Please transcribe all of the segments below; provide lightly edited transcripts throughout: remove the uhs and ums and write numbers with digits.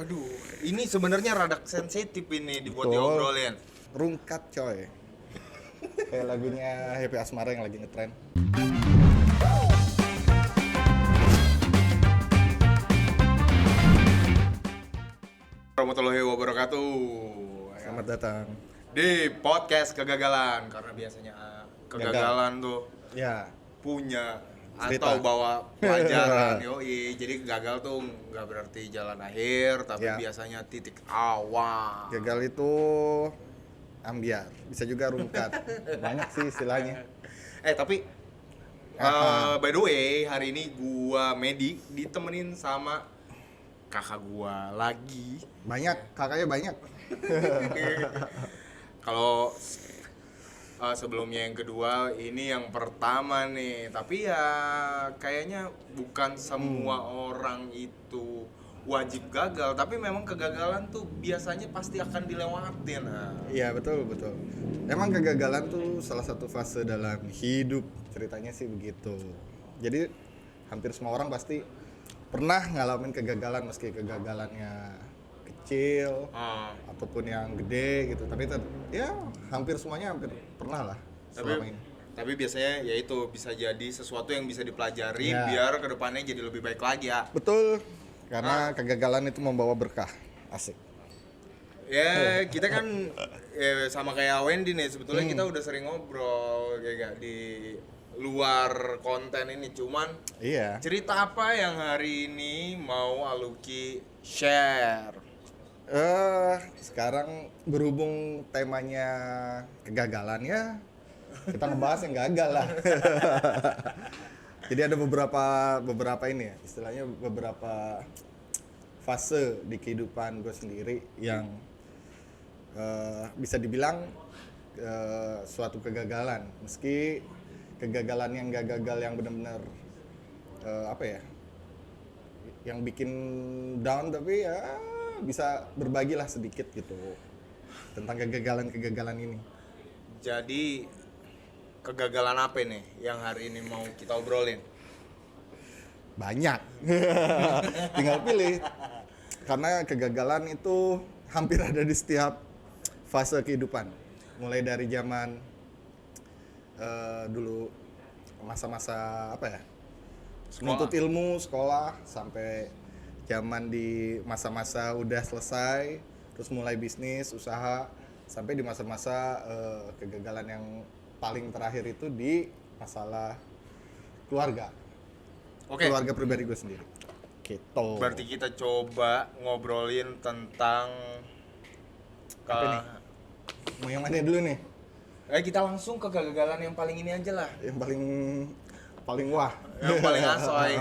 Aduh, ini sebenarnya rada sensitif ini dibuat Betul. diobrolin. Rungkat coy. Kayak lagunya Happy Asmara yang lagi ngetren. Warahmatullahi wabarakatuh. Selamat datang. Di podcast kegagalan, karena biasanya kegagalan tuh Ya, punya cerita. atau bawa pelajaran. Yoi, jadi gagal tuh nggak berarti jalan akhir, tapi Ya. biasanya titik awal. gagal itu ambiar, bisa juga rungkat. Banyak sih istilahnya. Tapi by the way, hari ini gua Medi ditemenin sama kakak gua lagi. Banyak, kakaknya banyak. Kalau sebelumnya yang kedua, ini yang pertama nih. Tapi ya kayaknya bukan semua orang itu wajib gagal, tapi memang kegagalan tuh biasanya pasti akan dilewatin. Iya, betul. Emang kegagalan tuh salah satu fase dalam hidup, ceritanya sih begitu. Jadi hampir semua orang pasti pernah ngalamin kegagalan, meski kegagalannya kecil ataupun yang gede gitu. Tapi ya hampir semuanya pernah lah selama ini. Tapi biasanya ya itu bisa jadi sesuatu yang bisa dipelajari Ya. biar kedepannya jadi lebih baik lagi ya. Betul, karena kegagalan itu membawa berkah. Asik. Ya kita kan sama kayak Wendy nih, sebetulnya kita udah sering ngobrol kayak di luar konten ini, cuman Iya. cerita apa yang hari ini mau Aluki share? Sekarang berhubung temanya kegagalan ya, kita ngebahas yang gagal lah. Jadi ada beberapa ini ya, istilahnya beberapa fase di kehidupan gue sendiri yang bisa dibilang suatu kegagalan, meski kegagalan yang gak gagal yang benar-benar yang bikin down, tapi ya bisa berbagilah sedikit gitu tentang kegagalan ini. Jadi kegagalan apa nih yang hari ini mau kita obrolin? Banyak. Tinggal pilih. Karena kegagalan itu hampir ada di setiap fase kehidupan. Mulai dari zaman dulu masa-masa menuntut ilmu, sekolah, sampai zaman di masa-masa udah selesai, terus mulai bisnis, usaha, sampai di masa-masa kegagalan yang paling terakhir itu di masalah keluarga. Oke. Keluarga pribadi gue sendiri. Gitu. Berarti kita coba ngobrolin tentang Apa nih? Mau yang mana dulu nih? kita langsung ke kegagalan yang paling ini aja lah. Yang paling wah. Yang paling asoy.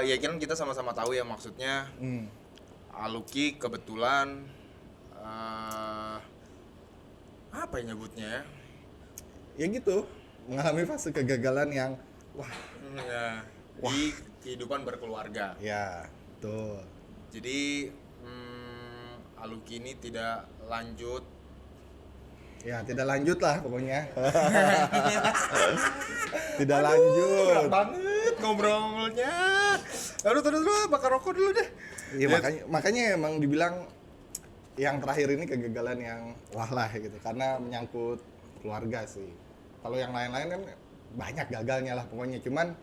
Ya kan kita sama-sama tahu ya, maksudnya Aluki kebetulan apa ya nyebutnya ya? Ya gitu, mengalami fase kegagalan yang Di kehidupan berkeluarga. ya, tuh. Jadi Aluki ini tidak lanjut. Ya, tidak lanjut lah pokoknya. Tidak lanjut. Berat banget ngobrolnya. Terus bakar rokok dulu deh. Iya, makanya emang dibilang yang terakhir ini kegagalan yang wah lah gitu, karena menyangkut keluarga sih. Kalau yang lain-lain kan banyak gagalnya lah pokoknya, cuman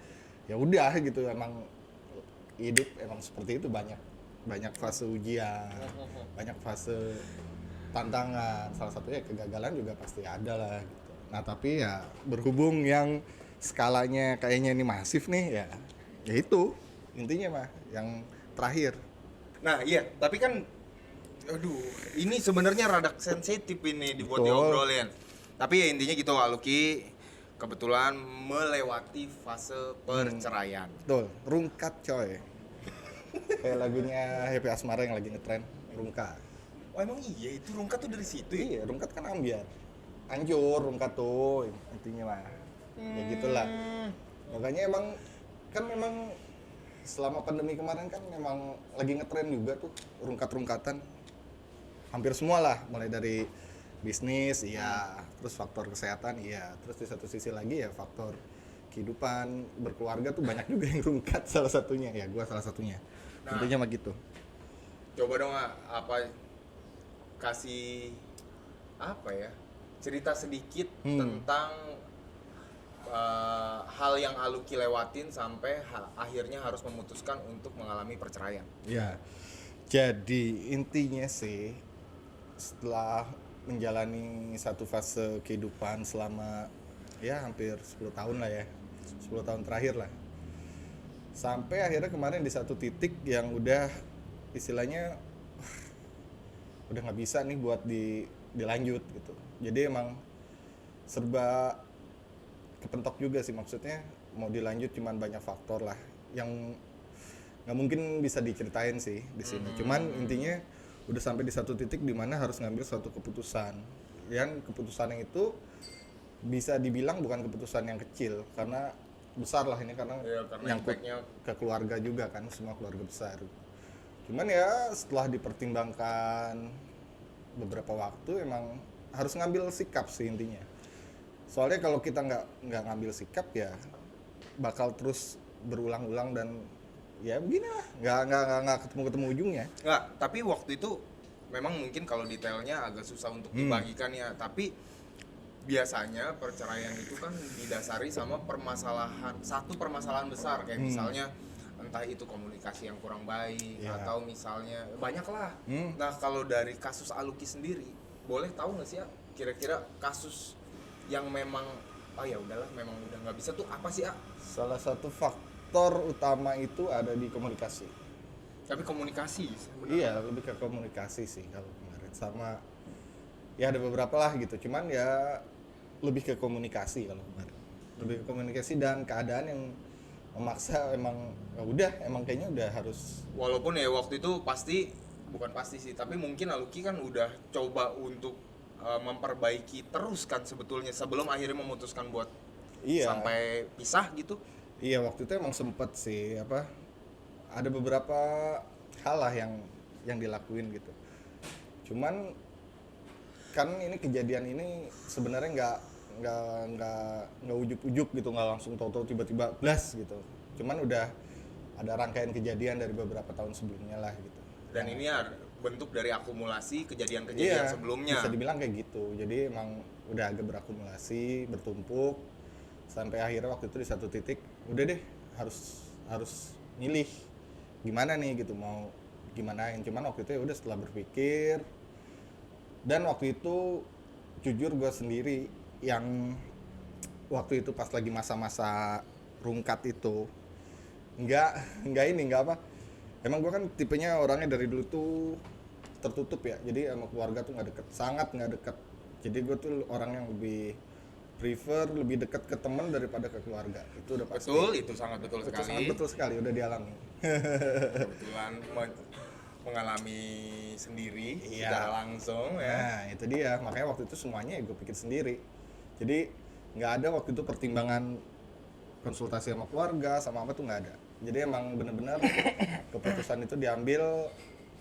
ya udah gitu, emang hidup emang seperti itu, banyak fase ujian, banyak fase tantangan, salah satunya kegagalan juga pasti ada lah gitu. Nah tapi ya berhubung yang skalanya kayaknya ini masif nih, ya itu intinya mah yang terakhir. Nah iya, tapi kan ini sebenarnya rada sensitif ini dibuat Betul. diobrolin. Tapi ya intinya gitu, Aluki kebetulan melewati fase perceraian. Betul, rungkat coy. Kayak lagunya Happy Asmara yang lagi ngetren, rungkat. Oh emang iya, itu rungkat tuh dari situ ya? Iya, rungkat kan ambiar. Hancur rungkat tuh intinya mah. Ya gitulah. Makanya memang selama pandemi kemarin kan memang lagi ngetren juga tuh rungkat-rungkatan. Hampir semua lah, mulai dari bisnis, iya, terus faktor kesehatan, iya, terus di satu sisi lagi ya faktor kehidupan berkeluarga tuh banyak juga yang rungkat, salah satunya ya gua salah satunya. Nah. Intinya mah gitu. Coba dong apa kasih apa ya, cerita sedikit tentang hal yang Aluki lewatin sampai akhirnya harus memutuskan untuk mengalami perceraian. Ya, jadi intinya sih setelah menjalani satu fase kehidupan selama ya hampir 10 tahun lah ya, 10 tahun terakhir lah, sampai akhirnya kemarin di satu titik yang udah istilahnya udah nggak bisa nih buat dilanjut gitu. Jadi emang serba kepentok juga sih, maksudnya mau dilanjut cuman banyak faktor lah yang nggak mungkin bisa diceritain sih di sini. Cuman intinya udah sampai di satu titik dimana harus ngambil suatu keputusan, yang keputusan yang itu bisa dibilang bukan keputusan yang kecil karena besar lah ini, karena nyangkut ke keluarga juga kan, semua keluarga besar. Cuman ya setelah dipertimbangkan beberapa waktu emang harus ngambil sikap sih intinya. Soalnya kalau kita nggak ngambil sikap ya bakal terus berulang-ulang dan ya begini lah, nggak ketemu ujungnya. Nggak, tapi waktu itu memang mungkin kalau detailnya agak susah untuk dibagikan ya, tapi biasanya perceraian itu kan didasari sama satu permasalahan besar kayak misalnya entah itu komunikasi yang kurang baik atau misalnya banyak lah. Nah kalau dari kasus Aluki sendiri boleh tahu nggak sih ya kira-kira kasus yang memang ya udahlah memang udah nggak bisa tuh apa sih ya? Salah satu faktor utama itu ada di komunikasi. Tapi komunikasi sebenarnya. Iya, lebih ke komunikasi sih kalau kemarin, sama ya ada beberapa lah gitu, cuman ya lebih ke komunikasi kalau kemarin, lebih ke komunikasi dan keadaan yang memaksa emang kayaknya udah harus. Walaupun ya waktu itu bukan pasti sih, tapi mungkin Aluki kan udah coba untuk memperbaiki terus kan sebetulnya sebelum akhirnya memutuskan buat sampai pisah gitu. Iya, waktu itu emang sempet sih ada beberapa hal lah yang dilakuin gitu. Cuman kan ini kejadian ini sebenarnya nggak ujuk-ujuk gitu, nggak langsung tahu-tahu tiba-tiba blas gitu. Cuman udah ada rangkaian kejadian dari beberapa tahun sebelumnya lah gitu. Dan ini bentuk dari akumulasi kejadian-kejadian sebelumnya. Bisa dibilang kayak gitu. Jadi emang udah agak berakumulasi, bertumpuk sampai akhirnya waktu itu di satu titik udah deh harus milih gimana nih gitu, mau gimanain. Cuman waktu itu ya udah setelah berpikir, dan waktu itu jujur gue sendiri yang waktu itu pas lagi masa-masa rungkat itu nggak apa, emang gue kan tipenya orangnya dari dulu tuh tertutup ya, jadi sama keluarga tuh sangat nggak deket. Jadi gue tuh orang yang lebih dekat ke teman daripada ke keluarga. Itu udah pasti. Betul, itu sangat betul sekali. Sangat betul sekali, udah dialami. Kebetulan mengalami sendiri secara langsung ya. Nah itu dia, makanya waktu itu semuanya gue pikir sendiri. Jadi nggak ada waktu itu pertimbangan konsultasi sama keluarga sama apa tuh nggak ada. Jadi emang benar-benar keputusan itu diambil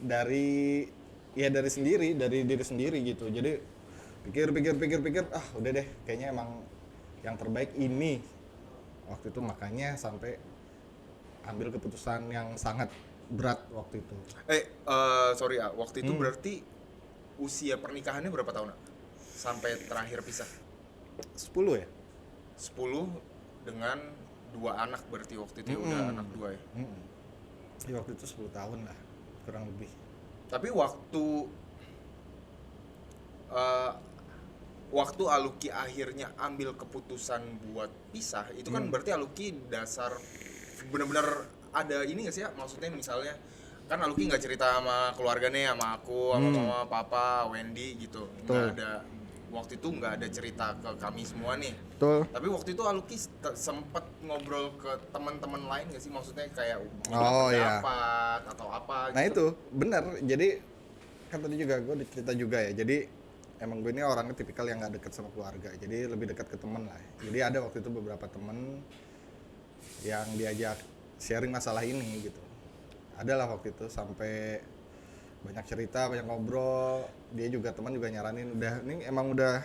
dari diri sendiri gitu. Jadi pikir udah deh kayaknya emang yang terbaik ini waktu itu, makanya sampai ambil keputusan yang sangat berat waktu itu. Sorry waktu itu berarti usia pernikahannya berapa tahun sampai terakhir pisah? 10 ya? 10 dengan 2 anak berarti waktu itu udah anak 2 ya? Ya waktu itu 10 tahun lah kurang lebih. Tapi waktu Aluki akhirnya ambil keputusan buat pisah itu kan berarti Aluki dasar benar-benar ada ini nggak sih ya, maksudnya misalnya kan Aluki nggak cerita sama keluarga nih, sama aku, sama mama, papa, Wendy gitu, nggak ada waktu itu nggak ada cerita ke kami semua nih. Betul. Tapi waktu itu Aluki sempet ngobrol ke teman-teman lain nggak sih, maksudnya kayak pendapat atau apa gitu. Nah itu benar, jadi kan tadi juga gue cerita juga ya, jadi emang gue ini orangnya tipikal yang nggak dekat sama keluarga, jadi lebih dekat ke temen lah. Jadi ada waktu itu beberapa temen yang diajak sharing masalah ini gitu. Adalah waktu itu sampai banyak cerita, banyak ngobrol. Dia juga teman juga nyaranin, ini emang udah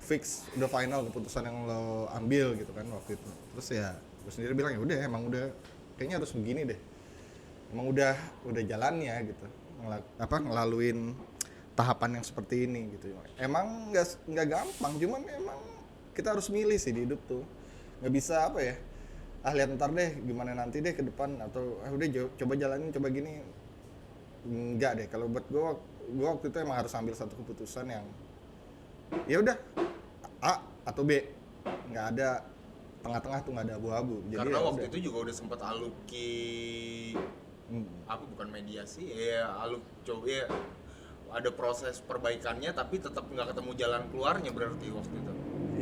fix, udah final keputusan yang lo ambil gitu kan waktu itu. Terus ya gue sendiri bilang ya udah emang udah kayaknya harus begini deh. emang udah jalannya gitu, ngelaluin tahapan yang seperti ini gitu. Emang nggak gampang, cuman emang kita harus milih sih di hidup tuh. Nggak bisa apa ya, lihat ntar deh gimana nanti deh ke depan, atau udah coba jalanin, coba gini. Enggak deh, kalau buat gue waktu itu emang harus ambil satu keputusan yang ya udah A atau B, nggak ada tengah-tengah tuh, nggak ada abu-abu. Jadi Karena ya waktu udah. itu juga udah sempat aluki apa, bukan mediasi ya, coba ya, ada proses perbaikannya tapi tetap nggak ketemu jalan keluarnya berarti waktu itu.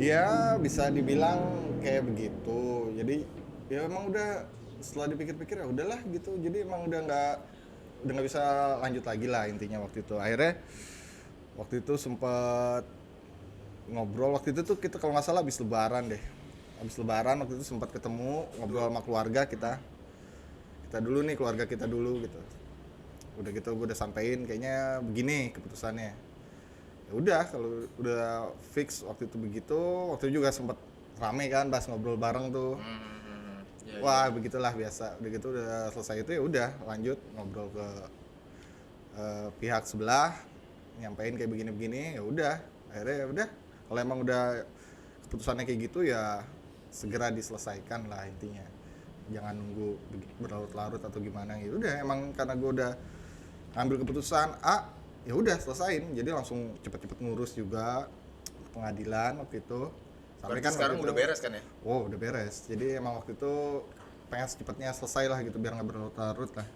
Ya bisa dibilang kayak begitu. Jadi ya emang udah setelah dipikir-pikir ya udahlah gitu. Jadi emang udah nggak bisa lanjut lagi lah intinya waktu itu. Akhirnya waktu itu sempet ngobrol, waktu itu tuh kita kalau nggak salah habis lebaran deh. Habis lebaran waktu itu sempat ketemu, ngobrol sama keluarga kita dulu nih, keluarga kita dulu gitu. Udah gitu gue udah sampein kayaknya begini keputusannya. Ya udah, kalau udah fix waktu itu begitu. Waktu itu juga sempat rame kan pas ngobrol bareng tuh. Ya, Wah, begitulah biasa. Udah gitu udah selesai itu ya udah lanjut ngobrol ke pihak sebelah, nyampein kayak begini-begini. Ya udah, akhirnya ya udah, kalau emang udah keputusannya kayak gitu ya segera diselesaikan lah intinya. Jangan nunggu berlarut-larut atau gimana. Ya udah, emang karena gue udah ngambil keputusan A, ya udah selesain. Jadi langsung cepet-cepet ngurus juga pengadilan waktu itu. Sampai kan sekarang udah beres kan ya? Oh, udah beres. Jadi emang waktu itu pengen secepatnya selesai lah gitu, biar nggak berlarut-larut lah.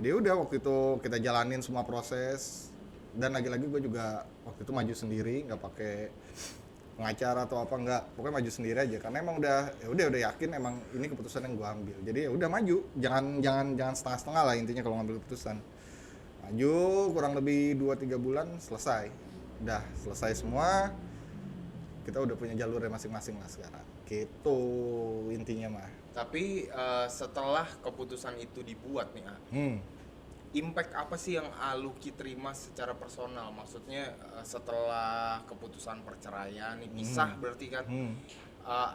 Jadi udah waktu itu kita jalanin semua proses. Dan lagi-lagi gue juga waktu itu maju sendiri, nggak pakai pengacara atau apa, enggak, pokoknya maju sendiri aja karena emang udah yakin emang ini keputusan yang gue ambil. Jadi ya udah maju, jangan setengah-setengah lah intinya kalau ngambil keputusan. Maju kurang lebih 2-3 bulan selesai, udah selesai semua, kita udah punya jalurnya masing-masing lah sekarang gitu intinya mah. Tapi setelah keputusan itu dibuat nih, impact apa sih yang Aluki terima secara personal? Maksudnya setelah keputusan perceraian nih, pisah berarti kan,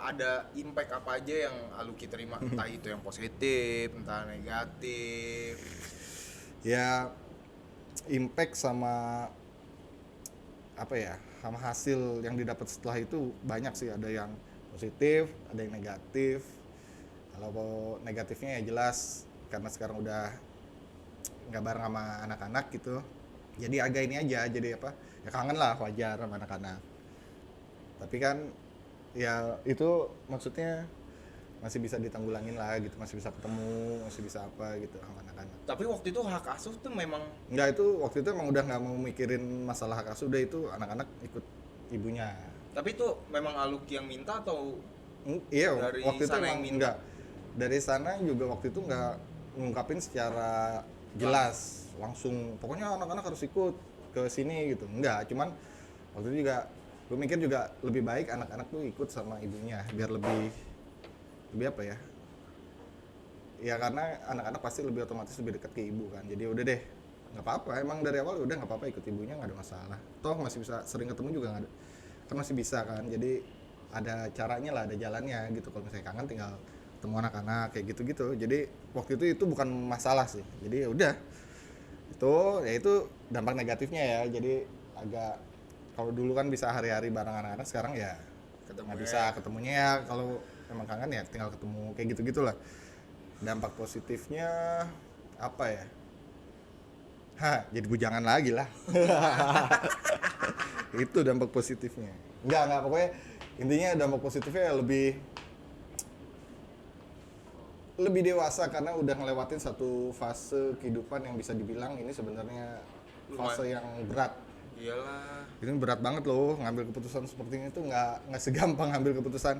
ada impact apa aja yang Aluki terima? Entah itu yang positif, entah negatif. Ya impact sama apa ya, sama hasil yang didapat setelah itu banyak sih. Ada yang positif, ada yang negatif. Kalau negatifnya ya jelas karena sekarang udah nggak bareng sama anak-anak gitu, jadi agak ini aja, jadi apa ya, kangen lah, wajar sama anak-anak. Tapi kan ya itu maksudnya masih bisa ditanggulangin lah gitu, masih bisa ketemu, masih bisa apa gitu sama anak-anak. Tapi waktu itu hak asuh tuh memang Enggak, itu waktu itu emang udah nggak mau mikirin masalah hak asuh, udah itu anak-anak ikut ibunya. tapi itu memang Aluki yang minta atau Iya, dari waktu itu sana emang yang minta? enggak, dari sana juga waktu itu nggak ngungkapin secara jelas langsung pokoknya anak-anak harus ikut ke sini gitu, enggak. Cuman waktu itu juga gue mikir juga lebih baik anak-anak tuh ikut sama ibunya biar lebih apa ya, ya karena anak-anak pasti lebih otomatis lebih dekat ke ibu kan. Jadi udah deh, nggak apa-apa, emang dari awal udah nggak apa-apa ikut ibunya, nggak ada masalah, toh masih bisa sering ketemu juga, nggak ada kan, masih bisa kan. Jadi ada caranya lah, ada jalannya gitu. Kalau misalnya kangen tinggal ketemu anak-anak kayak gitu-gitu. Jadi waktu itu bukan masalah sih. Jadi ya udah, itu dampak negatifnya ya. Jadi agak, kalau dulu kan bisa hari-hari bareng anak-anak, sekarang ya nggak bisa ketemunya ya. Kalau emang kangen ya tinggal ketemu kayak gitu-gitulah. Dampak positifnya apa ya? Jadi bujangan lagi lah. Itu dampak positifnya. Enggak, pokoknya intinya dampak positifnya lebih dewasa karena udah ngelewatin satu fase kehidupan yang bisa dibilang ini sebenarnya fase yang berat. Iyalah. Ini berat banget loh, ngambil keputusan seperti ini tuh nggak segampang ngambil keputusan.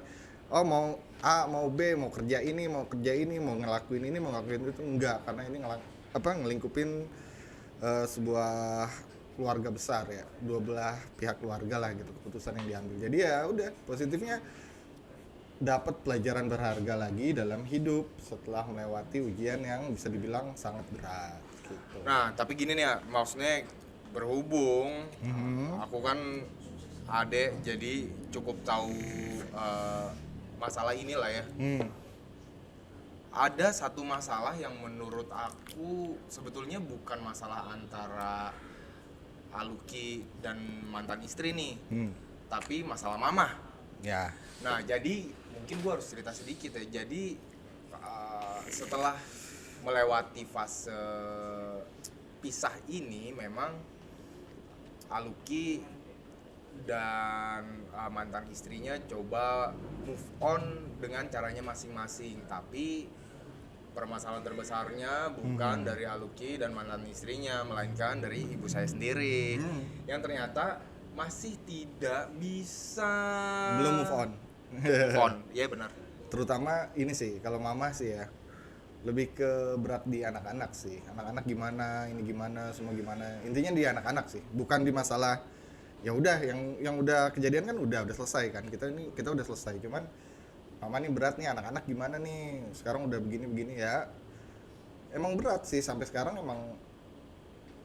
Oh, mau A, mau B, mau kerja ini, mau ngelakuin ini, mau ngelakuin itu, enggak, karena ini ngelingkupin sebuah keluarga besar ya, dua belah pihak keluarga lah gitu keputusan yang diambil. Jadi ya udah, positifnya dapat pelajaran berharga lagi dalam hidup setelah melewati ujian yang bisa dibilang sangat berat gitu. Nah, tapi gini nih ya, maksudnya berhubung aku kan adek, jadi cukup tahu masalah inilah ya. ada satu masalah yang menurut aku sebetulnya bukan masalah antara Aluki dan mantan istri nih, tapi masalah mama. Ya. Nah, jadi mungkin gua harus cerita sedikit ya. Jadi setelah melewati fase pisah ini, memang Aluki dan mantan istrinya coba move on dengan caranya masing-masing, tapi permasalahan terbesarnya bukan dari Aluki dan mantan istrinya, melainkan dari ibu saya sendiri yang ternyata masih tidak bisa Belum move on. move on. Iya benar. Terutama ini sih, kalau mama sih ya lebih ke berat di anak-anak sih. Anak-anak gimana, ini gimana, semua gimana. Intinya di anak-anak sih, bukan di masalah ya udah yang udah kejadian kan udah selesai kan. Kita udah selesai. Cuman mama nih berat nih, anak-anak gimana nih. Sekarang udah begini ya. Emang berat sih sampai sekarang, emang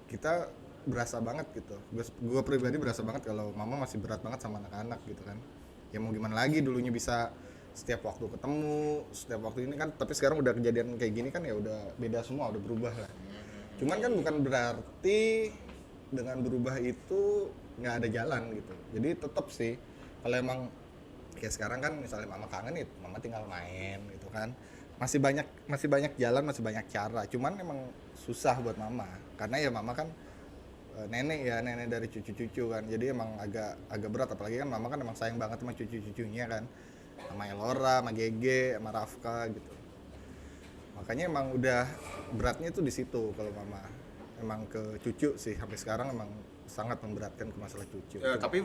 kita berasa banget gitu. Gue pribadi berasa banget kalau mama masih berat banget sama anak-anak gitu kan. Ya mau gimana lagi, dulunya bisa setiap waktu ketemu, setiap waktu ini kan, tapi sekarang udah kejadian kayak gini kan, ya udah beda semua, udah berubah lah. Cuman kan bukan berarti dengan berubah itu nggak ada jalan gitu. Jadi tetap sih kalau emang kayak sekarang kan, misalnya mama kangen nih, mama tinggal main gitu kan. Masih banyak jalan, masih banyak cara. Cuman emang susah buat mama karena ya mama kan nenek dari cucu-cucu kan. Jadi emang agak berat, apalagi kan mama kan emang sayang banget sama cucu-cucunya kan. Sama Elora, sama Gege, sama Rafka gitu. Makanya emang udah beratnya tuh di situ kalau mama. Emang ke cucu sih, sampai sekarang emang sangat memberatkan ke masalah cucu. Ya, tapi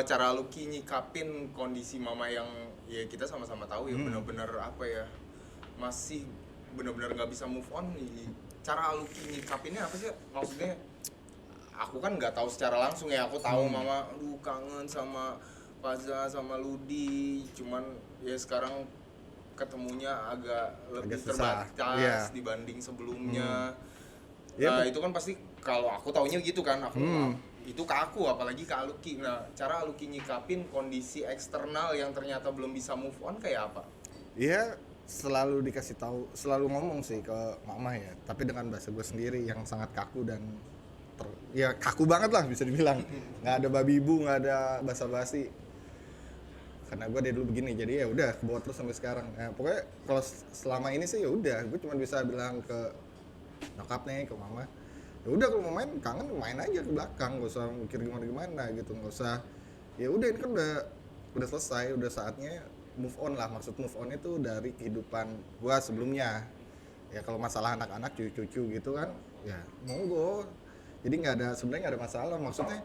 cara Lucky nyikapin kondisi mama yang ya kita sama-sama tahu ya benar-benar apa ya, masih benar-benar nggak bisa move on nih. Cara Lucky nyikapinnya apa sih? Maksudnya aku kan nggak tahu secara langsung ya, aku tahu mama aduh kangen sama Faza sama Ludi, cuman ya sekarang ketemunya agak lebih susah. terbatas Iya. dibanding sebelumnya. Ya, Nah, itu kan pasti kalau aku taunya gitu kan, aku itu ke aku, apalagi ke Aluki. Nah, cara Aluki nyikapin kondisi eksternal yang ternyata belum bisa move on kayak apa? Iya, selalu dikasih tahu, selalu ngomong sih ke mama ya, tapi dengan bahasa gue sendiri yang sangat kaku dan ya kaku banget lah bisa dibilang. Nggak ada babi ibu, nggak ada basa-basi. Karena gue dari dulu begini, jadi ya udah kebawa terus sampai sekarang. Nah, pokoknya kalau selama ini sih ya udah, gue cuma bisa bilang ke nyokap nih, ke mama, ya udah kalau mau main kangen main aja ke belakang, nggak usah mikir gimana gitu, nggak usah. Ya udah, ini kan udah selesai, udah saatnya move on lah. Maksud move on itu dari kehidupan gua sebelumnya. Ya kalau masalah anak-anak, cucu-cucu gitu kan, ya monggo. Jadi sebenarnya nggak ada masalah. Maksudnya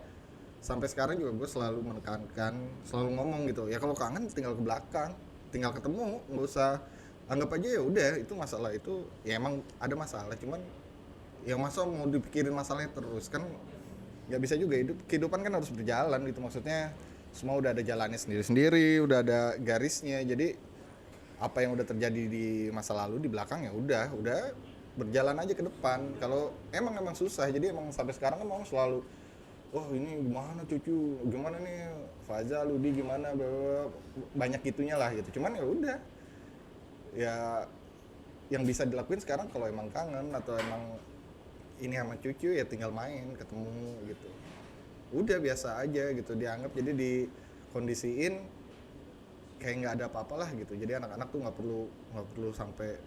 sampai sekarang juga gue selalu menekankan, selalu ngomong gitu. Ya kalau kangen tinggal ke belakang, tinggal ketemu, nggak usah anggap aja ya udah itu masalah itu. Ya emang ada masalah, cuman yang masa mau dipikirin masalahnya terus kan nggak bisa juga. Kehidupan kan harus berjalan gitu. Maksudnya semua udah ada jalannya sendiri-sendiri, udah ada garisnya. Jadi apa yang udah terjadi di masa lalu di belakang ya udah berjalan aja ke depan. Kalau emang susah, jadi emang sampai sekarang kan mau selalu ini gimana cucu, gimana nih Faza, Ludi gimana, banyak gitunya lah gitu. Cuman ya udah, ya yang bisa dilakuin sekarang kalau emang kangen atau emang ini sama cucu ya tinggal main, ketemu gitu. Udah biasa aja gitu dianggap, jadi dikondisiin kayak nggak ada apa-apa lah gitu. Jadi anak-anak tuh nggak perlu sampai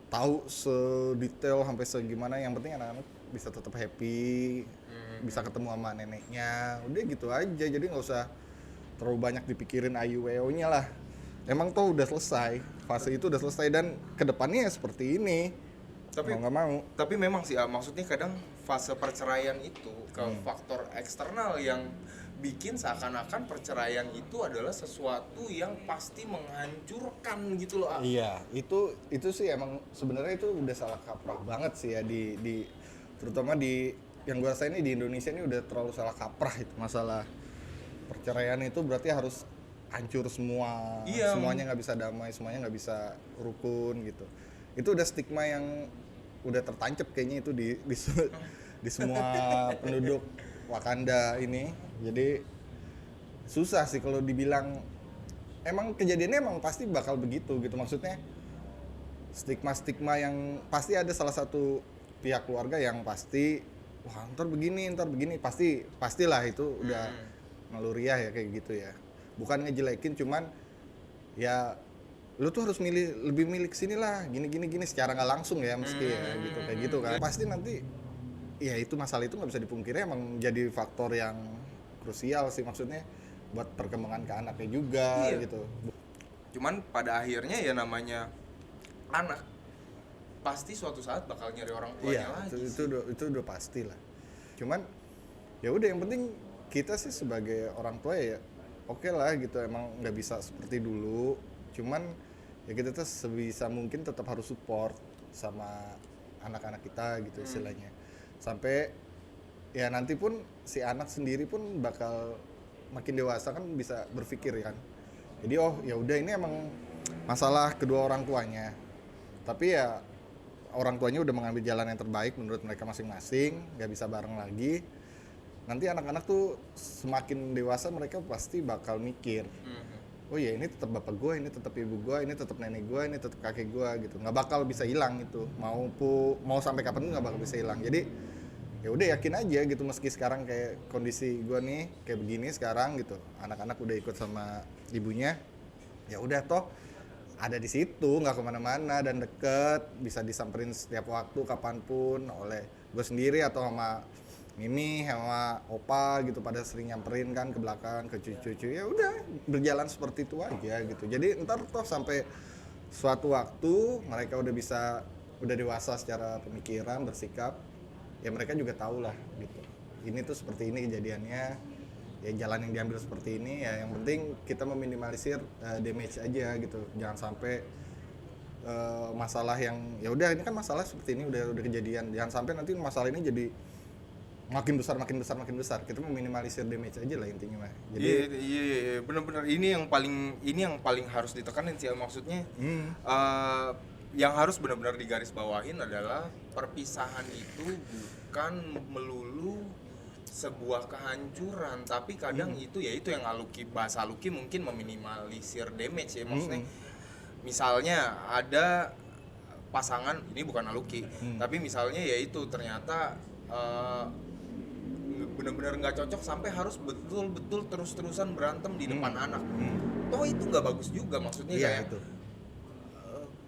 tahu sedetail sampai segimana. Yang penting anak-anak bisa tetap happy, bisa ketemu sama neneknya, udah gitu aja. Jadi nggak usah terlalu banyak dipikirin IUWO-nya lah. Emang tuh udah selesai, fase itu udah selesai, dan kedepannya seperti ini. Tapi mau nggak mau. Tapi memang sih, maksudnya kadang fase perceraian itu ke faktor eksternal yang bikin seakan-akan perceraian itu adalah sesuatu yang pasti menghancurkan gitu loh. Iya, itu sih emang sebenarnya itu udah salah kaprah banget sih ya di terutama di yang gue rasain ini di Indonesia ini udah terlalu salah kaprah itu masalah perceraian. Itu berarti harus hancur semua. Iya. Semuanya nggak bisa damai, semuanya nggak bisa rukun gitu. Itu udah stigma yang udah tertancap kayaknya itu di semua penduduk Wakanda ini. Jadi susah sih kalau dibilang emang kejadiannya emang pasti bakal begitu gitu. Maksudnya stigma yang pasti ada salah satu pihak keluarga yang pasti wah ntar begini pastilah itu udah naluriah ya kayak gitu ya, bukan ngejelekin cuman ya lu tuh harus lebih milih sini lah gini secara nggak langsung ya meski ya gitu kayak gitu kan pasti nanti ya itu masalah itu nggak bisa dipungkiri emang jadi faktor yang krusial sih maksudnya buat perkembangan ke anaknya juga gitu. Cuman pada akhirnya ya namanya anak pasti suatu saat bakal nyari orang tuanya lagi. Itu udah pasti lah. Cuman ya udah yang penting kita sih sebagai orang tua ya oke lah gitu, emang nggak bisa seperti dulu. Cuman ya kita tuh sebisa mungkin tetap harus support sama anak-anak kita gitu istilahnya. Sampai ya nanti pun si anak sendiri pun bakal makin dewasa kan bisa berpikir kan. Jadi oh ya udah ini emang masalah kedua orang tuanya. Tapi ya orang tuanya udah mengambil jalan yang terbaik menurut mereka masing-masing, nggak bisa bareng lagi. Nanti anak-anak tuh semakin dewasa mereka pasti bakal mikir, oh ya ini tetap bapak gue, ini tetap ibu gue, ini tetap nenek gue, ini tetap kakek gue gitu. Nggak bakal bisa hilang itu, mau sampai kapan tuh nggak bakal bisa hilang. Jadi ya udah yakin aja gitu, meski sekarang kayak kondisi gue nih kayak begini sekarang gitu, anak-anak udah ikut sama ibunya, ya udah toh ada di situ nggak kemana-mana dan deket, bisa disamperin setiap waktu kapanpun oleh gue sendiri atau sama Mimi sama Opa gitu, pada sering nyamperin kan ke belakang ke cucu-cucu, ya udah berjalan seperti itu aja gitu. Jadi ntar toh sampai suatu waktu mereka udah dewasa secara pemikiran bersikap, ya mereka juga tahu lah gitu, ini tuh seperti ini kejadiannya, ya jalan yang diambil seperti ini, ya yang penting kita meminimalisir damage aja gitu, jangan sampai masalah yang ya udah ini kan masalah seperti ini udah kejadian, jangan sampai nanti masalah ini jadi makin besar, kita meminimalisir damage aja lah intinya mah. Jadi iya benar-benar ini yang paling harus ditekanin sih maksudnya. Yang harus benar-benar digarisbawahin adalah perpisahan itu bukan melulu sebuah kehancuran, tapi kadang itu yang bahasa Aluki mungkin meminimalisir damage ya, maksudnya misalnya ada pasangan, ini bukan Aluki, tapi misalnya ya itu ternyata benar-benar nggak cocok sampai harus betul-betul terus-terusan berantem di depan anak. Toh itu nggak bagus juga, maksudnya kayak itu.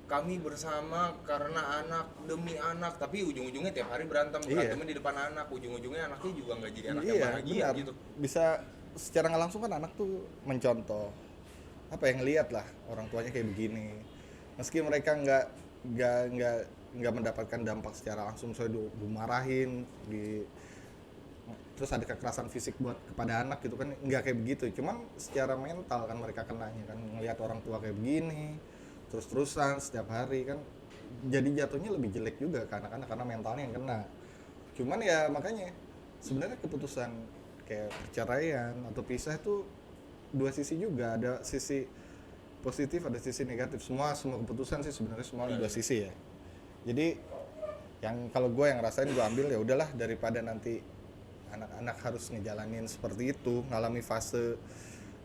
Kami bersama karena anak demi anak, tapi ujung-ujungnya tiap hari berantemnya di depan anak, ujung-ujungnya anaknya juga nggak jadi anak yang bahagia gitu. Bisa secara nggak langsung kan anak tuh mencontoh apa yang lihat lah orang tuanya kayak begini, meski mereka nggak mendapatkan dampak secara langsung, misalnya dimarahin terus ada kekerasan fisik kepada anak gitu kan, nggak kayak begitu, cuman secara mental kan mereka kenanya kan, ngelihat orang tua kayak begini terus-terusan setiap hari kan, jadi jatuhnya lebih jelek juga ke anak-anak karena mentalnya yang kena. Cuman ya makanya sebenarnya keputusan kayak perceraian atau pisah itu dua sisi juga, ada sisi positif ada sisi negatif, semua keputusan sih sebenarnya semua dua sisi ya. Jadi yang kalau gue yang rasain gue ambil ya udahlah, daripada nanti anak-anak harus ngejalanin seperti itu, ngalami fase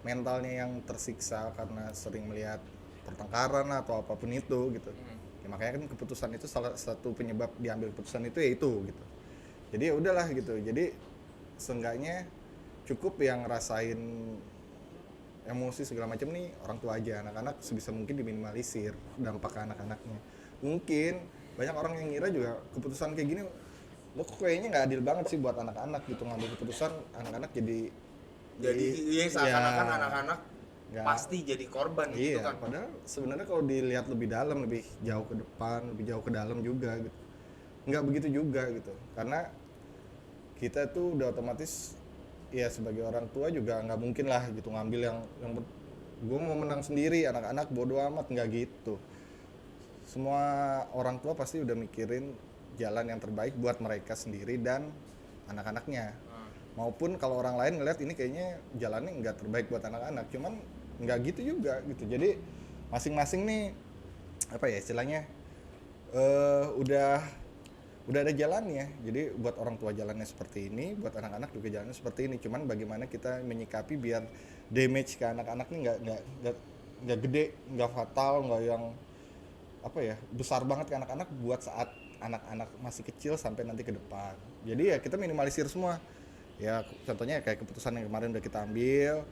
mentalnya yang tersiksa karena sering melihat pertengkaran atau apapun itu gitu. Ya, makanya kan keputusan itu salah satu penyebab diambil keputusan itu ya itu gitu. Jadi ya udahlah gitu. Jadi seenggaknya cukup yang ngerasain emosi segala macam nih orang tua aja, anak-anak sebisa mungkin diminimalisir dampak ke anak-anaknya. Mungkin banyak orang yang ngira juga keputusan kayak gini lo kayaknya nggak adil banget sih buat anak-anak gitu, ngambil keputusan anak-anak jadi seakan-akan anak-anak pasti jadi korban gitu kan. Padahal sebenarnya kalau dilihat lebih dalam, lebih jauh ke depan, lebih jauh ke dalam juga gitu, nggak begitu juga gitu, karena kita tuh udah otomatis ya sebagai orang tua juga nggak mungkin lah gitu ngambil yang gue mau menang sendiri, anak-anak bodo amat, nggak gitu. Semua orang tua pasti udah mikirin jalan yang terbaik buat mereka sendiri dan anak-anaknya. Maupun kalau orang lain ngeliat ini kayaknya jalannya nggak terbaik buat anak-anak, cuman nggak gitu juga gitu. Jadi masing-masing nih apa ya istilahnya udah ada jalannya. Jadi buat orang tua jalannya seperti ini, buat anak-anak juga jalannya seperti ini. Cuman bagaimana kita menyikapi biar damage ke anak-anak ini nggak gede, nggak fatal, nggak yang apa ya, besar banget ke anak-anak buat saat anak-anak masih kecil sampai nanti ke depan. Jadi ya kita minimalisir semua. Ya contohnya kayak keputusan yang kemarin udah kita ambil.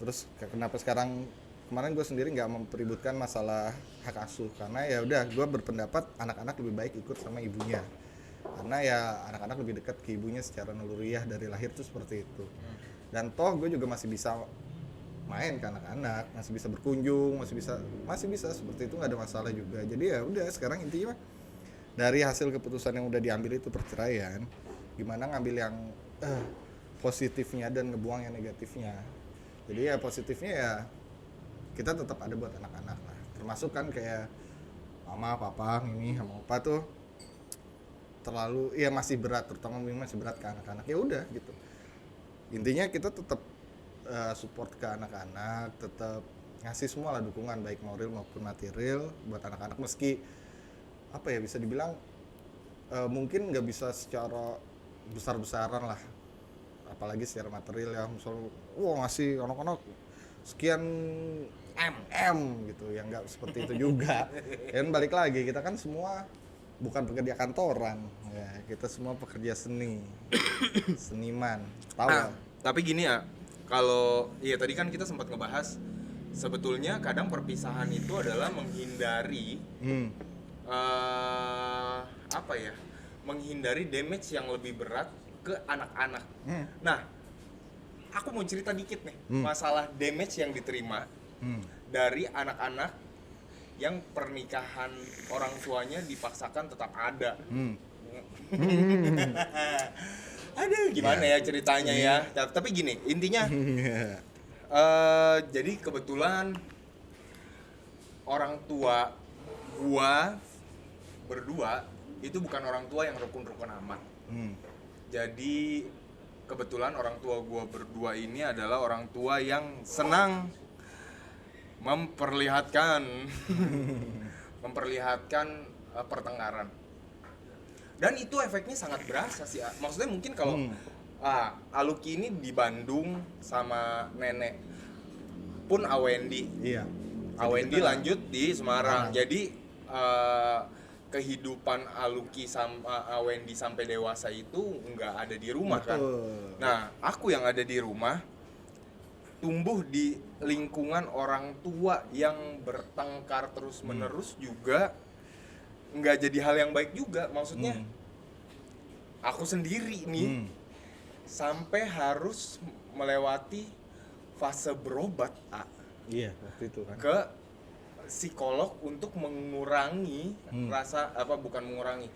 Terus kenapa sekarang kemarin gue sendiri nggak mempeributkan masalah hak asuh, karena ya udah gue berpendapat anak-anak lebih baik ikut sama ibunya. Karena ya anak-anak lebih dekat ke ibunya secara naluriah dari lahir tuh seperti itu. Dan toh gue juga masih bisa main ke anak-anak, masih bisa berkunjung, masih bisa seperti itu, nggak ada masalah juga. Jadi ya udah sekarang intinya dari hasil keputusan yang udah diambil itu perceraian, gimana ngambil yang positifnya dan ngebuang yang negatifnya. Jadi ya positifnya ya kita tetap ada buat anak-anak lah, termasuk kan kayak mama, papa, ini sama opa tuh terlalu ya masih berat, terutama masih berat ke anak-anak. Ya udah gitu, intinya kita tetap support ke anak-anak, tetap ngasih semua lah dukungan baik moral maupun material buat anak-anak, meski apa ya bisa dibilang mungkin nggak bisa secara besar-besaran lah, apalagi secara material ya, misalnya ngasih anak-anak sekian m gitu ya, nggak seperti itu juga. Dan balik lagi kita kan semua bukan pekerja kantoran ya, kita semua pekerja seniman, tahu lah. Tapi gini ya, kalau iya tadi kan kita sempat ngebahas sebetulnya kadang perpisahan itu adalah menghindari apa ya, menghindari damage yang lebih berat ke anak-anak. Nah, aku mau cerita dikit nih masalah damage yang diterima dari anak-anak yang pernikahan orang tuanya dipaksakan tetap ada. Aduh, gimana ya ceritanya ya. Tapi gini, intinya jadi kebetulan orang tua gua berdua itu bukan orang tua yang rukun-rukun amat. Jadi kebetulan orang tua gua berdua ini adalah orang tua yang senang memperlihatkan pertengkaran. Dan itu efeknya sangat berasa sih. Maksudnya mungkin kalau Aluki ini di Bandung sama nenek pun Awendi. Iya. Awendi lanjut di Semarang. Jadi kehidupan Aluki sama Awendi sampai dewasa itu nggak ada di rumah. Betul. Kan. Nah, aku yang ada di rumah tumbuh di lingkungan orang tua yang bertengkar terus-menerus juga nggak jadi hal yang baik juga. Maksudnya aku sendiri nih sampai harus melewati fase berobat iya waktu itu kan ke psikolog untuk mengurangi rasa bukan mengurangi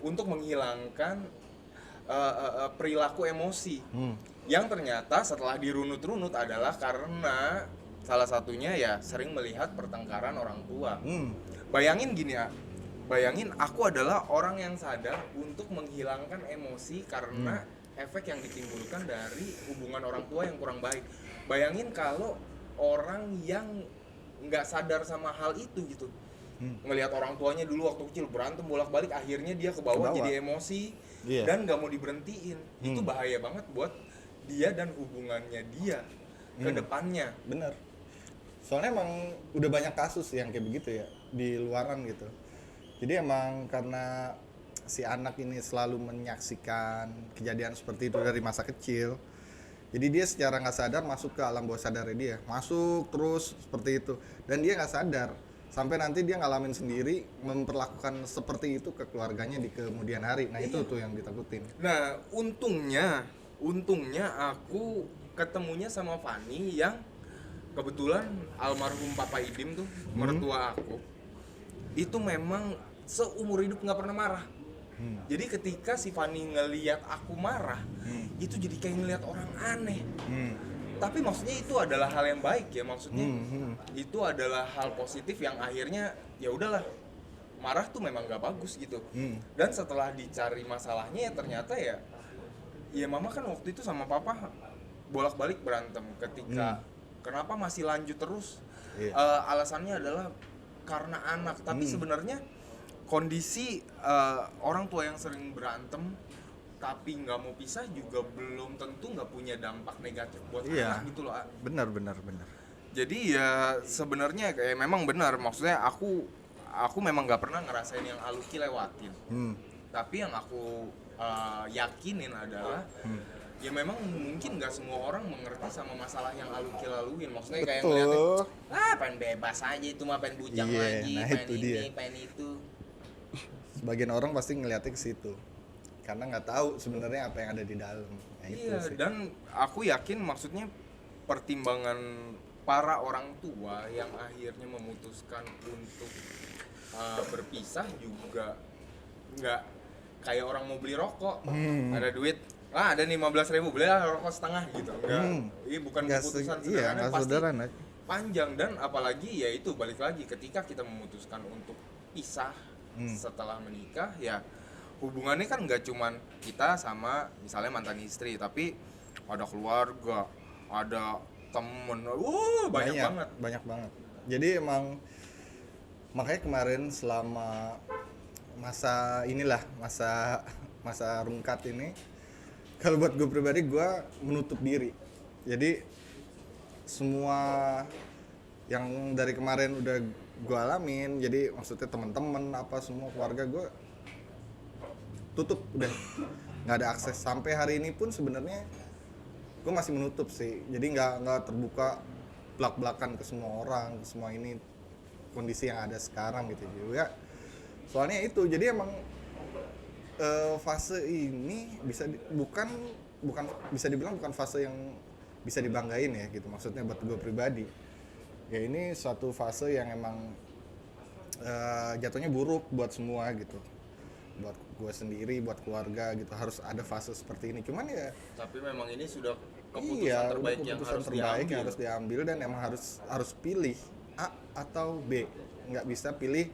untuk menghilangkan perilaku emosi yang ternyata setelah dirunut-runut adalah karena salah satunya ya sering melihat pertengkaran orang tua. Bayangin gini ya, bayangin aku adalah orang yang sadar untuk menghilangkan emosi karena efek yang ditimbulkan dari hubungan orang tua yang kurang baik. Bayangin kalau orang yang nggak sadar sama hal itu gitu, ngelihat orang tuanya dulu waktu kecil berantem bolak-balik, akhirnya dia ke bawah jadi emosi dan nggak mau diberhentiin. Itu bahaya banget buat dia dan hubungannya dia ke depannya. Bener, soalnya emang udah banyak kasus yang kayak begitu ya di luaran gitu. Jadi emang karena si anak ini selalu menyaksikan kejadian seperti itu dari masa kecil, jadi dia secara nggak sadar masuk ke alam bawah sadarnya dia, masuk terus seperti itu, dan dia nggak sadar sampai nanti dia ngalamin sendiri memperlakukan seperti itu ke keluarganya di kemudian hari. Nah itu tuh yang ditakutin. Nah untungnya aku ketemunya sama Fani yang kebetulan almarhum Papa Idim tuh mertua aku itu memang seumur hidup nggak pernah marah. Jadi ketika si Fani ngelihat aku marah, itu jadi kayak ngelihat orang aneh. Tapi maksudnya itu adalah hal yang baik ya, maksudnya itu adalah hal positif yang akhirnya ya udahlah, marah tuh memang nggak bagus gitu. Dan setelah dicari masalahnya ya ternyata ya mama kan waktu itu sama papa bolak-balik berantem ketika kenapa masih lanjut terus. Alasannya adalah karena anak, tapi sebenarnya kondisi orang tua yang sering berantem tapi nggak mau pisah juga belum tentu nggak punya dampak negatif buat anak gitu loh. Benar. Jadi ya sebenarnya kayak memang benar, maksudnya aku aku memang nggak pernah ngerasain yang Aluki lewatin. Hmm. Tapi yang aku yakinin adalah ya memang mungkin nggak semua orang mengerti sama masalah yang Aluki laluin. Maksudnya kayak ngeliatin, pengen bebas aja itu mah, pengen bujang Iya, lagi, nah pengen itu ini, dia. pengen itu. Sebagian orang pasti ngeliatnya ke situ karena nggak tahu sebenarnya apa yang ada di dalam. Nah, itu Iya, sih. dan aku yakin maksudnya pertimbangan para orang tua yang akhirnya memutuskan untuk berpisah juga nggak kayak orang mau beli rokok, ada duit, ada nih 15.000, beli rokok setengah gitu. Enggak, ini bukan Nggak keputusan iya, sederhana, nggak pasti sederhana. panjang. Dan apalagi ya itu balik lagi ketika kita memutuskan untuk pisah setelah menikah, ya hubungannya kan nggak cuman kita sama misalnya mantan istri, tapi ada keluarga, ada temen, banyak banget. Jadi emang makanya kemarin selama masa inilah masa rungkat ini, kalau buat gue pribadi gue menutup diri. Jadi semua yang dari kemarin udah gue alamin, jadi maksudnya teman-teman apa semua keluarga gue tutup, udah nggak ada akses. Sampai hari ini pun sebenarnya gue masih menutup sih, jadi nggak terbuka belak-belakan ke semua orang, ke semua ini kondisi yang ada sekarang gitu juga. Soalnya itu, jadi emang fase ini bukan bisa dibilang bukan fase yang bisa dibanggain ya gitu, maksudnya buat gue pribadi. Ya ini suatu fase yang emang jatuhnya buruk buat semua gitu, buat gue sendiri, buat keluarga gitu, harus ada fase seperti ini. Cuman ya tapi memang ini sudah keputusan terbaik yang harus diambil dan emang harus pilih A atau B. Nggak bisa pilih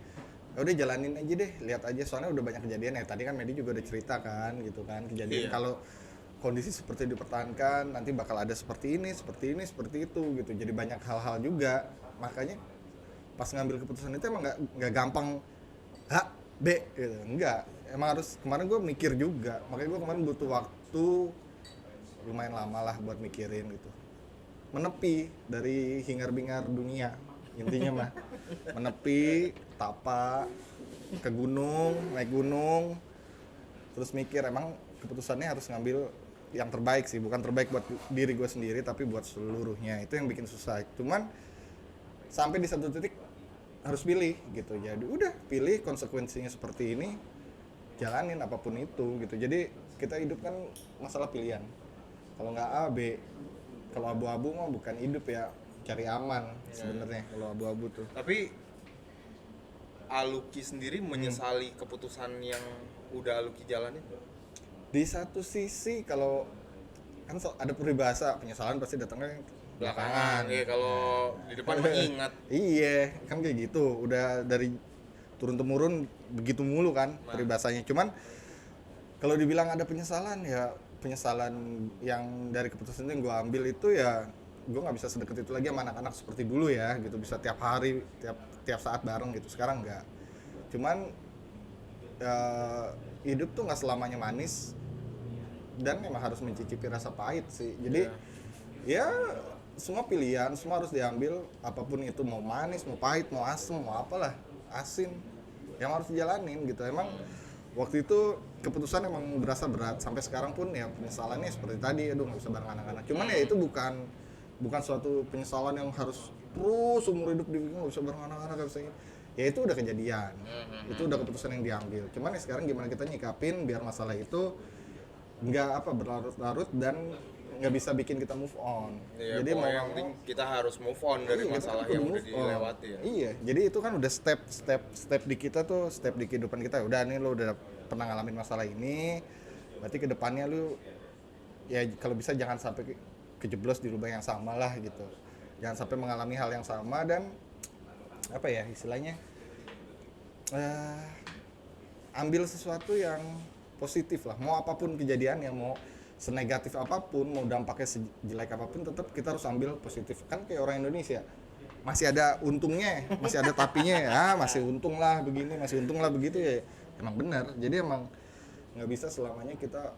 ya udah jalanin aja deh, lihat aja, soalnya udah banyak kejadian ya. Tadi kan Medi juga udah cerita kan gitu kan, kejadian kalau kondisi seperti dipertahankan nanti bakal ada seperti ini, seperti itu gitu. Jadi banyak hal-hal juga. Makanya pas ngambil keputusan itu emang nggak gampang A, B gitu. Enggak. Emang harus, kemarin gue mikir juga. Makanya gue kemarin butuh waktu lumayan lama lah buat mikirin gitu. Menepi dari hingar-bingar dunia. Intinya mah menepi, tapa ke gunung, naik gunung, terus mikir emang keputusannya harus ngambil yang terbaik sih, bukan terbaik buat diri gue sendiri tapi buat seluruhnya. Itu yang bikin susah. Cuman sampai di satu titik harus pilih gitu. Jadi udah pilih, konsekuensinya seperti ini, jalanin apapun itu gitu. Jadi kita hidup kan masalah pilihan. Kalau nggak A, B. Kalau abu-abu mah bukan hidup ya, cari aman sebenarnya kalau abu-abu tuh. Tapi Aluki sendiri menyesali keputusan yang udah Aluki jalanin? Di satu sisi kalau kan ada peribahasa penyesalan pasti datangnya belakangan. Iya, kalau di depan mengingat. Iya, kan kayak gitu. Udah dari turun temurun begitu mulu kan peribahasanya. Cuman kalau dibilang ada penyesalan, ya penyesalan yang dari keputusan yang gue ambil itu ya gue nggak bisa sedekat itu lagi sama anak-anak seperti dulu ya gitu, bisa tiap hari tiap saat bareng gitu. Sekarang nggak. Cuman hidup tuh nggak selamanya manis dan memang harus mencicipi rasa pahit sih. Jadi ya semua pilihan, semua harus diambil, apapun itu, mau manis, mau pahit, mau asem, mau apalah, asin, yang harus dijalanin gitu. Emang waktu itu keputusan emang berasa berat, sampai sekarang pun ya penyesalannya seperti tadi, aduh nggak bisa bareng anak-anak. Cuman ya itu bukan suatu penyesalan yang harus terus umur hidup nggak bisa bareng anak-anak, nggak bisa. Ya itu udah kejadian, itu udah keputusan yang diambil. Cuman ya sekarang gimana kita nyikapin biar masalah itu nggak berlarut-larut dan nggak bisa bikin kita move on. Iya, jadi mau yang penting kita harus move on dari masalah yang udah dilewati ya. Iya, jadi itu kan udah step di kita tuh, step di kehidupan kita. Udah nih lo udah pernah ngalamin masalah ini, berarti kedepannya lu ya kalau bisa jangan sampai kejeblos di lubang yang sama lah gitu. Jangan sampai mengalami hal yang sama dan apa ya istilahnya, ambil sesuatu yang positif lah. Mau apapun kejadian yang mau senegatif apapun, mau dampaknya sejelek apapun, tetap kita harus ambil positif. Kan kayak orang Indonesia, masih ada untungnya, masih ada tapinya ya, masih untung lah begini, masih untung lah begitu ya. Emang benar. Jadi emang nggak bisa selamanya kita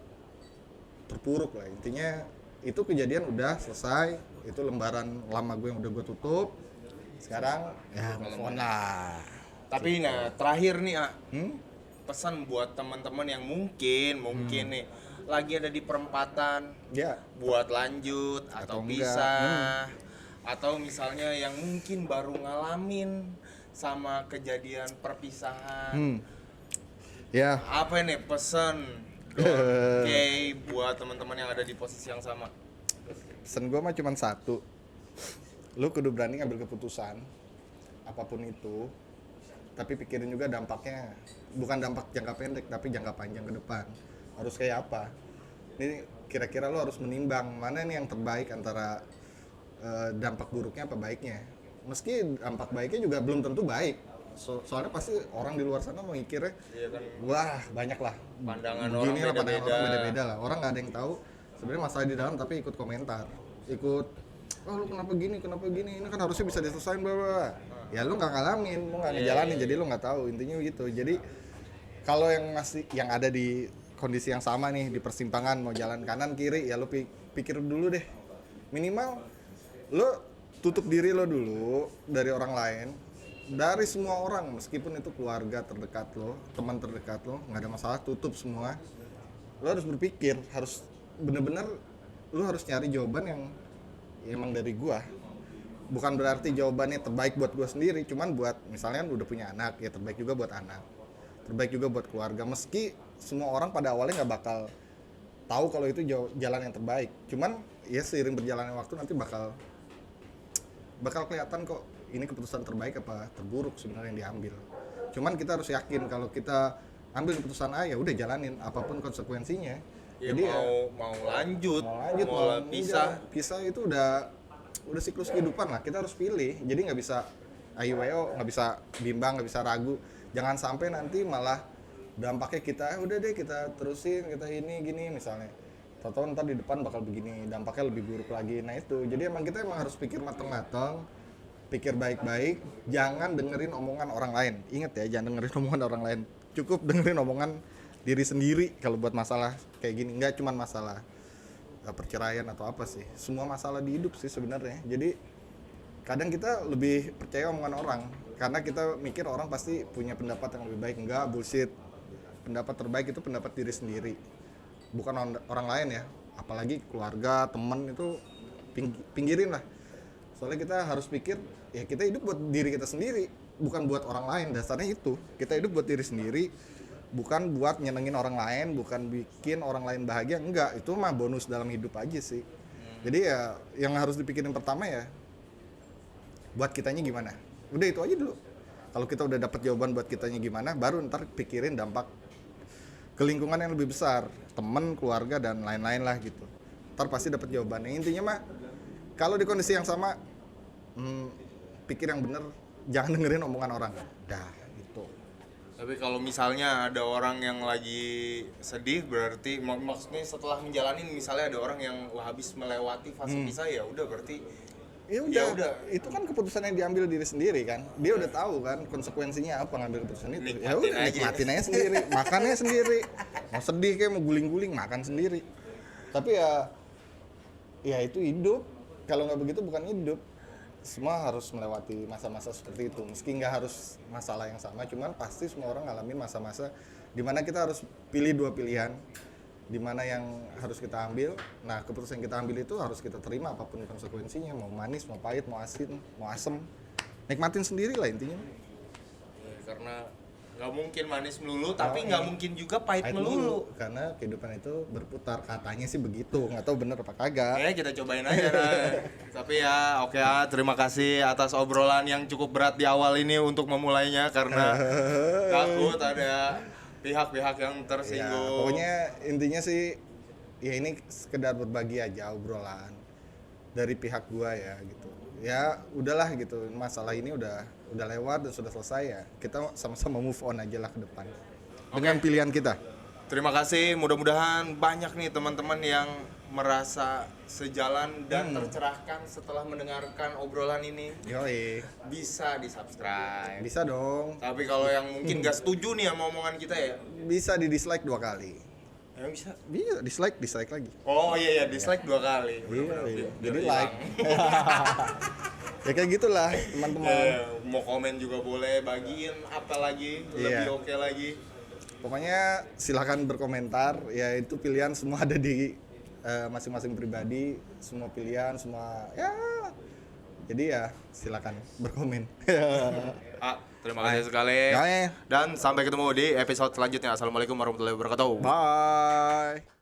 terpuruk lah. Intinya itu kejadian udah selesai, itu lembaran lama gue yang udah gue tutup. Sekarang ya move on lah. Tapi nah terakhir nih Hmm? pesan buat teman-teman yang mungkin nih lagi ada di perempatan Ya. buat lanjut atau Atau enggak. pisah, atau misalnya yang mungkin baru ngalamin sama kejadian perpisahan. Hmm. Ya. Apa nih pesan oke buat teman-teman yang ada di posisi yang sama? Pesan gue mah cuma satu. Lu kudu berani ngambil keputusan apapun itu. Tapi pikirin juga dampaknya, bukan dampak jangka pendek tapi jangka panjang ke depan. Harus kayak apa? Ini kira-kira lo harus menimbang mana nih yang terbaik antara dampak buruknya apa baiknya. Meski dampak baiknya juga belum tentu baik. Soalnya pasti orang di luar sana mikirnya, Iya kan, wah banyak lah. pandangan Begini orang lah, pandangan beda-beda. orang beda-beda lah. Orang nggak ada yang tahu sebenarnya masalah di dalam, tapi ikut komentar, ikut, oh lu kenapa gini, ini kan harusnya bisa diselesain bla. Ya lu nggak ngalamin, lu nggak ngejalanin, jadi lu nggak tahu intinya gitu. Jadi kalau yang ada di kondisi yang sama nih di persimpangan mau jalan kanan kiri, ya lu pikir dulu deh, minimal lu tutup diri lo dulu dari orang lain, dari semua orang, meskipun itu keluarga terdekat lo, teman terdekat lo, nggak ada masalah, tutup semua. Lo harus berpikir, harus bener-bener lo harus nyari jawaban yang emang dari gua. Bukan berarti jawabannya terbaik buat gua sendiri, cuman buat misalnya udah punya anak, ya terbaik juga buat anak, terbaik juga buat keluarga. Meski semua orang pada awalnya nggak bakal tahu kalau itu jalan yang terbaik, cuman ya seiring berjalannya waktu nanti bakal kelihatan kok ini keputusan terbaik apa terburuk sebenarnya yang diambil. Cuman kita harus yakin kalau kita ambil keputusan A, ya udah jalanin apapun konsekuensinya. Ya, Jadi mau lanjut, mau pisah. pisah itu udah siklus kehidupan lah. Kita harus pilih. Jadi nggak bisa ayo nggak bisa bimbang, nggak bisa ragu. Jangan sampai nanti malah dampaknya kita udah deh kita terusin, kita ini gini misalnya. Tahu-tahu ntar di depan bakal begini, dampaknya lebih buruk lagi. Nah itu, jadi kita emang harus pikir matang-matang, pikir baik-baik, jangan dengerin omongan orang lain. Ingat ya, jangan dengerin omongan orang lain. Cukup dengerin omongan diri sendiri kalau buat masalah kayak gini. Nggak cuma masalah perceraian atau apa sih, semua masalah di hidup sih sebenarnya. Jadi kadang kita lebih percaya omongan orang karena kita mikir orang pasti punya pendapat yang lebih baik. Enggak, bullshit. Pendapat terbaik itu pendapat diri sendiri, bukan orang lain ya. Apalagi keluarga, teman itu pinggirin lah. Soalnya kita harus pikir, ya kita hidup buat diri kita sendiri, bukan buat orang lain. Dasarnya itu, kita hidup buat diri sendiri, bukan buat nyenengin orang lain, bukan bikin orang lain bahagia. Enggak, itu mah bonus dalam hidup aja sih. Jadi ya yang harus dipikirin pertama ya, buat kitanya gimana. Udah itu aja dulu. Kalau kita udah dapat jawaban buat kitanya gimana, baru ntar pikirin dampak ke lingkungan yang lebih besar, teman, keluarga, dan lain-lain lah gitu. Ntar pasti dapat jawabannya. Intinya mah, kalau di kondisi yang sama, pikir yang bener, jangan dengerin omongan orang. Dah, gitu. Tapi kalau misalnya ada orang yang lagi sedih, berarti maksudnya setelah menjalani, misalnya ada orang yang habis melewati fase pisah, ya udah berarti Ya udah, itu kan keputusan yang diambil diri sendiri kan. Dia udah tahu kan konsekuensinya apa ngambil keputusan itu. Ya udah, nikmatin aja sendiri, makannya sendiri. Mau sedih kayak mau guling-guling, makan sendiri. Tapi ya itu hidup. Kalau nggak begitu bukan hidup. Semua harus melewati masa-masa seperti itu. Meski nggak harus masalah yang sama, cuman pasti semua orang ngalamin masa-masa dimana kita harus pilih dua pilihan. Di mana yang harus kita ambil. Nah, keputusan yang kita ambil itu harus kita terima apapun konsekuensinya, mau manis, mau pahit, mau asin, mau asem. Nikmatin sendiri lah intinya. Karena nggak mungkin manis melulu, tapi nggak mungkin juga pahit melulu. Karena kehidupan itu berputar, katanya sih begitu. Nggak tahu bener apa kagak. Ya kita cobain aja nah. Tapi ya oke ya, terima kasih atas obrolan yang cukup berat di awal ini untuk memulainya, karena takut ada pihak-pihak yang Ya, tersinggung. pokoknya intinya sih ya ini sekedar berbagi aja obrolan dari pihak gua ya gitu. Ya udahlah gitu, masalah ini udah lewat dan sudah selesai ya. Kita sama-sama move on aja lah ke depan. Dengan pilihan kita. Terima kasih, mudah-mudahan banyak nih teman-teman yang merasa sejalan dan tercerahkan setelah mendengarkan obrolan ini. Yoi. Bisa di-subscribe. Bisa dong. Tapi kalau yang mungkin gak setuju nih sama omongan kita ya, Bisa di dislike 2 kali. ya bisa. Bisa dislike lagi. Oh iya, dislike 2 kali. Iya. Biar Jadi hilang. like. Ya kayak gitulah teman-teman. Mau komen juga boleh, bagiin apa lagi Iya. lebih oke lagi. Pokoknya silakan berkomentar, ya itu pilihan semua ada di masing-masing pribadi, semua pilihan, semua ya. Jadi ya silakan berkomen. Terima kasih sekali. Oke. Dan sampai ketemu di episode selanjutnya. Assalamualaikum warahmatullahi wabarakatuh. Bye.